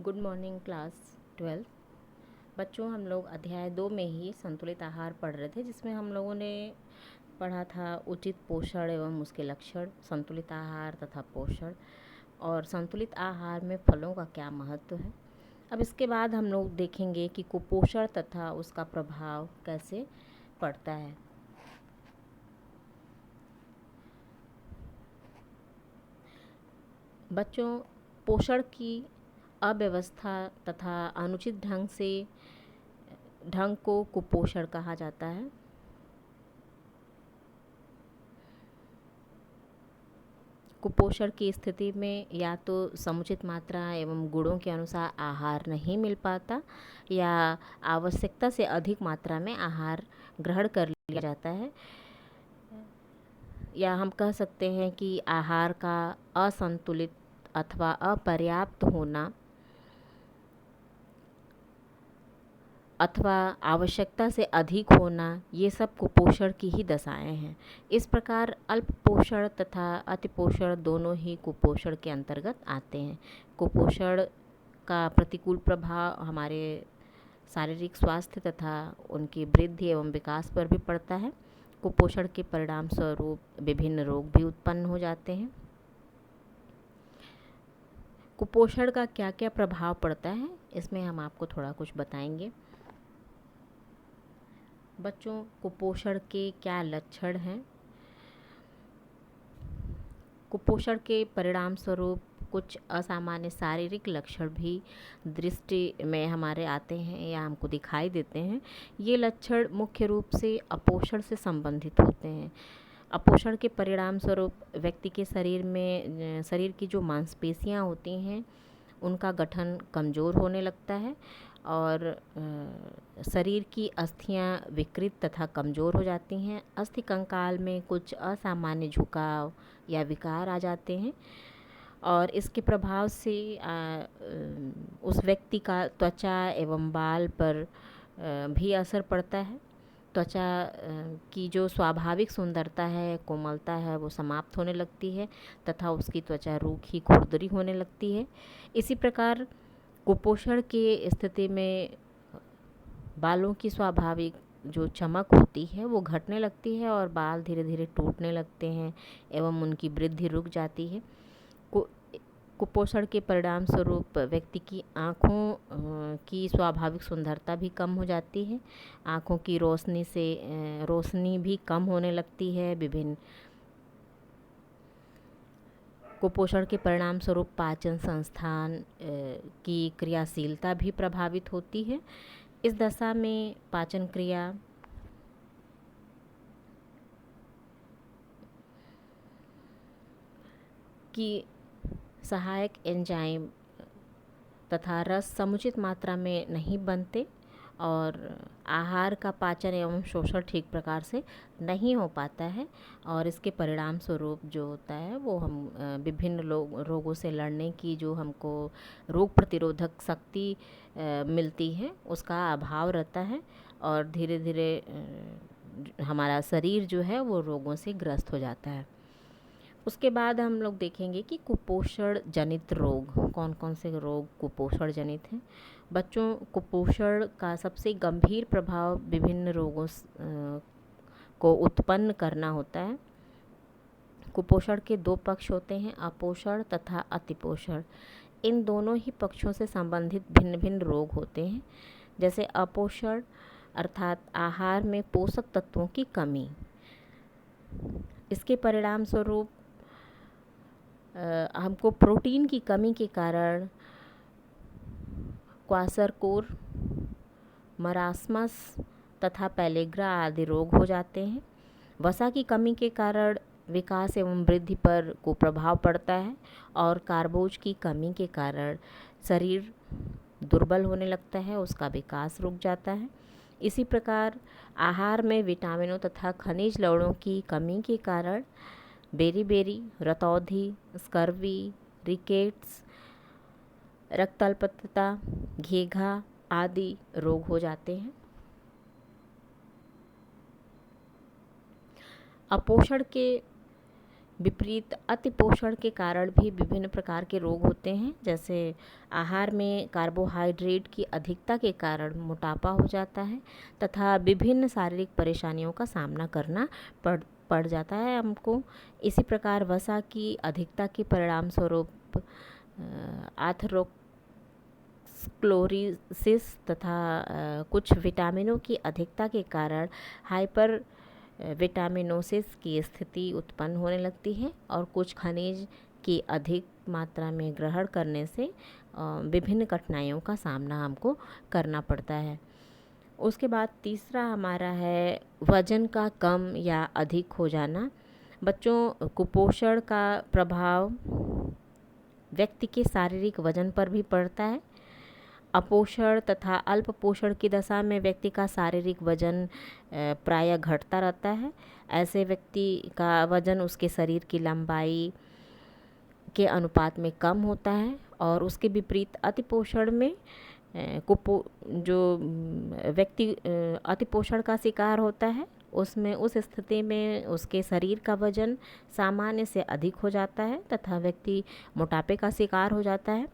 Good morning class 12। बच्चों, हम लोग अध्याय 2 में ही संतुलित आहार पढ़ रहे थे, जिसमें हम लोगों ने पढ़ा था उचित पोषण एवं उसके लक्षण, संतुलित आहार तथा पोषण, और संतुलित आहार में फलों का क्या महत्व है। अब इसके बाद हम लोग देखेंगे कि कुपोषण तथा उसका प्रभाव कैसे पड़ता है। बच्चों, पोषण की अव्यवस्था तथा अनुचित ढंग को कुपोषण कहा जाता है। कुपोषण की स्थिति में या तो समुचित मात्रा एवं गुणों के अनुसार आहार नहीं मिल पाता, या आवश्यकता से अधिक मात्रा में आहार ग्रहण कर लिया जाता है, या हम कह सकते हैं कि आहार का असंतुलित अथवा अपर्याप्त होना अथवा आवश्यकता से अधिक होना, ये सब कुपोषण की ही दशाएं हैं। इस प्रकार अल्प पोषण तथा अतिपोषण दोनों ही कुपोषण के अंतर्गत आते हैं। कुपोषण का प्रतिकूल प्रभाव हमारे शारीरिक स्वास्थ्य तथा उनकी वृद्धि एवं विकास पर भी पड़ता है। कुपोषण के परिणाम स्वरूप विभिन्न रोग भी उत्पन्न हो जाते हैं। कुपोषण का क्या क्या प्रभाव पड़ता है, इसमें हम आपको थोड़ा कुछ बताएंगे। बच्चों, कुपोषण के क्या लक्षण हैं? कुपोषण के परिणाम स्वरूप कुछ असामान्य शारीरिक लक्षण भी दृष्टि में हमारे आते हैं या हमको दिखाई देते हैं। ये लक्षण मुख्य रूप से अपोषण से संबंधित होते हैं। अपोषण के परिणाम स्वरूप व्यक्ति के शरीर की जो मांसपेशियां होती हैं, उनका गठन कमज़ोर होने लगता है और शरीर की अस्थियां विकृत तथा कमज़ोर हो जाती हैं। अस्थि कंकाल में कुछ असामान्य झुकाव या विकार आ जाते हैं, और इसके प्रभाव से उस व्यक्ति का त्वचा एवं बाल पर भी असर पड़ता है। त्वचा की जो स्वाभाविक सुंदरता है, कोमलता है, वो समाप्त होने लगती है तथा उसकी त्वचा रूखी खुरदरी होने लगती है। इसी प्रकार कुपोषण की स्थिति में बालों की स्वाभाविक जो चमक होती है वो घटने लगती है और बाल धीरे धीरे टूटने लगते हैं एवं उनकी वृद्धि रुक जाती है। कुपोषण के परिणाम स्वरूप व्यक्ति की आँखों की स्वाभाविक सुंदरता भी कम हो जाती है। आँखों की रोशनी भी कम होने लगती है। विभिन्न कुपोषण के परिणाम स्वरूप पाचन संस्थान की क्रियाशीलता भी प्रभावित होती है। इस दशा में पाचन क्रिया की सहायक एंजाइम तथा रस समुचित मात्रा में नहीं बनते और आहार का पाचन एवं शोषण ठीक प्रकार से नहीं हो पाता है, और इसके परिणाम स्वरूप जो होता है वो हम विभिन्न रोगों से लड़ने की जो हमको रोग प्रतिरोधक शक्ति मिलती है, उसका अभाव रहता है और धीरे धीरे हमारा शरीर जो है वो रोगों से ग्रस्त हो जाता है। उसके बाद हम लोग देखेंगे कि कुपोषण जनित रोग, कौन कौन से रोग कुपोषण जनित हैं। बच्चों, कुपोषण का सबसे गंभीर प्रभाव विभिन्न रोगों को उत्पन्न करना होता है। कुपोषण के दो पक्ष होते हैं, अपोषण तथा अतिपोषण। इन दोनों ही पक्षों से संबंधित भिन्न भिन्न रोग होते हैं। जैसे अपोषण अर्थात आहार में पोषक तत्वों की कमी, इसके परिणाम स्वरूप हमको प्रोटीन की कमी के कारण क्वासरकोर, मरास्मस तथा पेलेग्रा आदि रोग हो जाते हैं। वसा की कमी के कारण विकास एवं वृद्धि पर कुप्रभाव पड़ता है और कार्बोज की कमी के कारण शरीर दुर्बल होने लगता है, उसका विकास रुक जाता है। इसी प्रकार आहार में विटामिनों तथा खनिज लवणों की कमी के कारण बेरी, रतौंधी, स्कर्वी, रिकेट्स, रक्तअल्पता, घेघा आदि रोग हो जाते हैं। अपोषण के विपरीत अतिपोषण के कारण भी विभिन्न प्रकार के रोग होते हैं, जैसे आहार में कार्बोहाइड्रेट की अधिकता के कारण मोटापा हो जाता है तथा विभिन्न शारीरिक परेशानियों का सामना करना पड़ जाता है हमको। इसी प्रकार वसा की अधिकता के परिणाम स्वरूप आर्थरोस्क्लेरोसिस तथा कुछ विटामिनों की अधिकता के कारण हाइपर विटामिनोसिस की स्थिति उत्पन्न होने लगती है और कुछ खनिज की अधिक मात्रा में ग्रहण करने से विभिन्न कठिनाइयों का सामना हमको करना पड़ता है। उसके बाद तीसरा हमारा है वज़न का कम या अधिक हो जाना। बच्चों, कुपोषण का प्रभाव व्यक्ति के शारीरिक वजन पर भी पड़ता है। अपोषण तथा अल्प पोषण की दशा में व्यक्ति का शारीरिक वजन प्रायः घटता रहता है। ऐसे व्यक्ति का वजन उसके शरीर की लंबाई के अनुपात में कम होता है और उसके विपरीत अतिपोषण में जो व्यक्ति अतिपोषण का शिकार होता है उसमें उस स्थिति में उसके शरीर का वजन सामान्य से अधिक हो जाता है तथा व्यक्ति मोटापे का शिकार हो जाता है।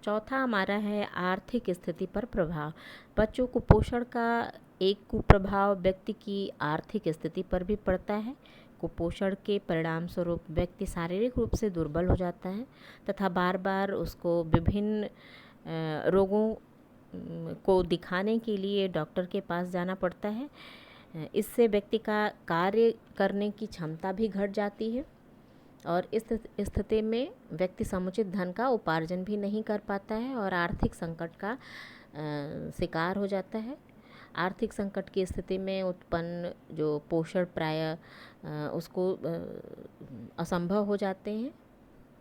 चौथा हमारा है आर्थिक स्थिति पर प्रभाव। बच्चों, कुपोषण का एक कुप्रभाव व्यक्ति की आर्थिक स्थिति पर भी पड़ता है। कुपोषण के परिणाम स्वरूप व्यक्ति शारीरिक रूप से दुर्बल हो जाता है तथा बार बार उसको विभिन्न रोगों को दिखाने के लिए डॉक्टर के पास जाना पड़ता है। इससे व्यक्ति का कार्य करने की क्षमता भी घट जाती है और इस स्थिति में व्यक्ति समुचित धन का उपार्जन भी नहीं कर पाता है और आर्थिक संकट का शिकार हो जाता है। आर्थिक संकट की स्थिति में उत्पन्न जो पोषण प्रायः उसको असंभव हो जाते हैं,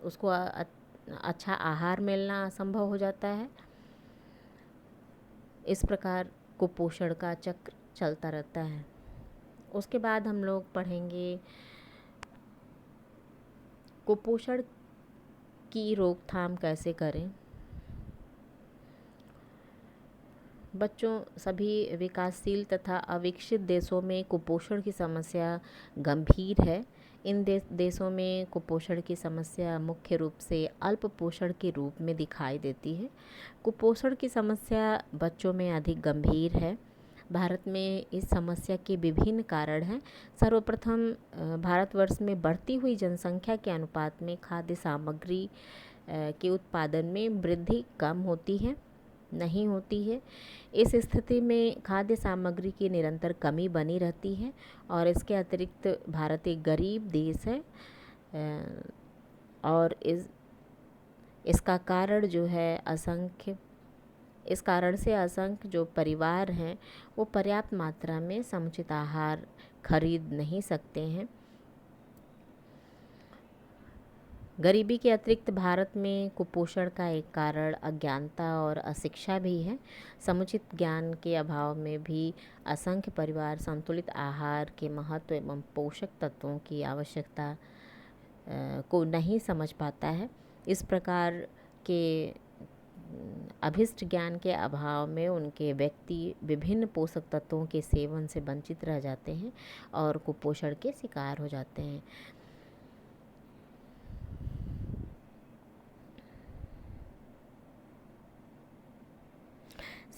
उसको अच्छा आहार मिलना असंभव हो जाता है। इस प्रकार कुपोषण का चक्र चलता रहता है। उसके बाद हम लोग पढ़ेंगे कुपोषण की रोकथाम कैसे करें। बच्चों, सभी विकासशील तथा अविकसित देशों में कुपोषण की समस्या गंभीर है। इन देशों में कुपोषण की समस्या मुख्य रूप से अल्प पोषण के रूप में दिखाई देती है। कुपोषण की समस्या बच्चों में अधिक गंभीर है। भारत में इस समस्या के विभिन्न कारण हैं। सर्वप्रथम, भारतवर्ष में बढ़ती हुई जनसंख्या के अनुपात में खाद्य सामग्री के उत्पादन में वृद्धि कम होती है नहीं होती है। इस स्थिति में खाद्य सामग्री की निरंतर कमी बनी रहती है और इसके अतिरिक्त भारत एक गरीब देश है और इसका कारण जो है इस कारण से असंख्य जो परिवार हैं वो पर्याप्त मात्रा में समुचित आहार खरीद नहीं सकते हैं। गरीबी के अतिरिक्त भारत में कुपोषण का एक कारण अज्ञानता और अशिक्षा भी है। समुचित ज्ञान के अभाव में भी असंख्य परिवार संतुलित आहार के महत्व एवं पोषक तत्वों की आवश्यकता को नहीं समझ पाता है। इस प्रकार के अभिष्ट ज्ञान के अभाव में उनके व्यक्ति विभिन्न पोषक तत्वों के सेवन से वंचित रह जाते हैं और कुपोषण के शिकार हो जाते हैं।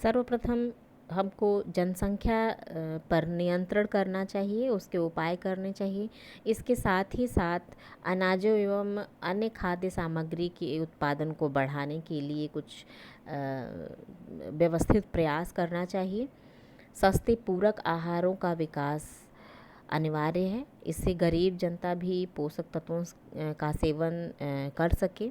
सर्वप्रथम हमको जनसंख्या पर नियंत्रण करना चाहिए, उसके उपाय करने चाहिए। इसके साथ ही साथ अनाजों एवं अन्य खाद्य सामग्री के उत्पादन को बढ़ाने के लिए कुछ व्यवस्थित प्रयास करना चाहिए। सस्ते पूरक आहारों का विकास अनिवार्य है। इससे गरीब जनता भी पोषक तत्वों का सेवन कर सके।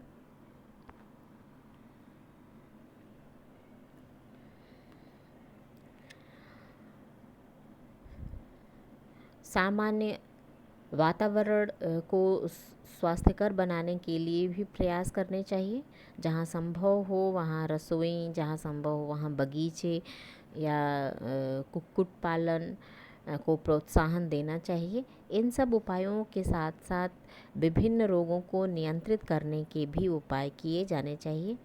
सामान्य वातावरण को स्वास्थ्यकर बनाने के लिए भी प्रयास करने चाहिए। जहाँ संभव हो वहाँ रसोई, जहाँ संभव हो वहाँ बगीचे या कुक्कुट पालन को प्रोत्साहन देना चाहिए। इन सब उपायों के साथ साथ विभिन्न रोगों को नियंत्रित करने के भी उपाय किए जाने चाहिए।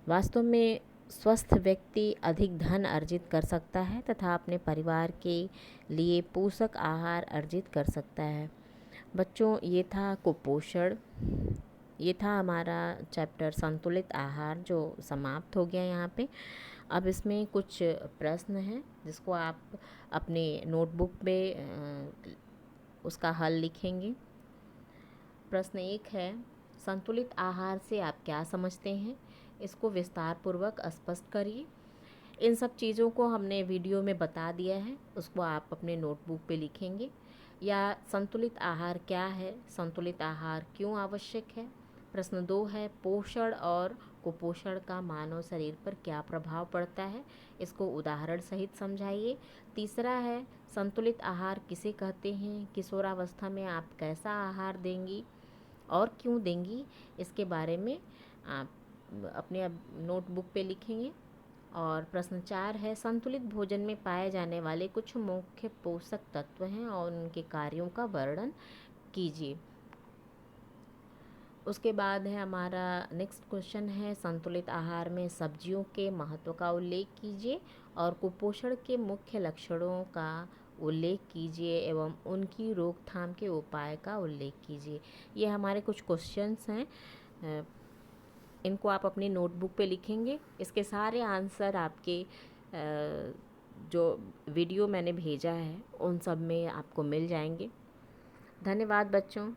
वास्तव में स्वस्थ व्यक्ति अधिक धन अर्जित कर सकता है तथा अपने परिवार के लिए पोषक आहार अर्जित कर सकता है। बच्चों, ये था कुपोषण। ये था हमारा चैप्टर संतुलित आहार जो समाप्त हो गया यहाँ पे। अब इसमें कुछ प्रश्न हैं जिसको आप अपने नोटबुक पे उसका हल लिखेंगे। प्रश्न 1 है, संतुलित आहार से आप क्या समझते हैं? इसको विस्तार पूर्वक स्पष्ट करिए। इन सब चीज़ों को हमने वीडियो में बता दिया है, उसको आप अपने नोटबुक पे लिखेंगे। या संतुलित आहार क्या है, संतुलित आहार क्यों आवश्यक है। प्रश्न 2 है, पोषण और कुपोषण का मानव शरीर पर क्या प्रभाव पड़ता है, इसको उदाहरण सहित समझाइए। तीसरा है, संतुलित आहार किसे कहते हैं, किशोरावस्था में आप कैसा आहार देंगी और क्यों देंगी, इसके बारे में आप अपने नोटबुक पे लिखेंगे। और प्रश्न 4 है, संतुलित भोजन में पाए जाने वाले कुछ मुख्य पोषक तत्व हैं और उनके कार्यों का वर्णन कीजिए। उसके बाद है हमारा नेक्स्ट क्वेश्चन है, संतुलित आहार में सब्जियों के महत्व का उल्लेख कीजिए और कुपोषण के मुख्य लक्षणों का उल्लेख कीजिए एवं उनकी रोकथाम के उपाय का उल्लेख कीजिए। ये हमारे कुछ क्वेश्चंस हैं, इनको आप अपनी नोटबुक पे लिखेंगे। इसके सारे आंसर आपके जो वीडियो मैंने भेजा है उन सब में आपको मिल जाएंगे। धन्यवाद बच्चों।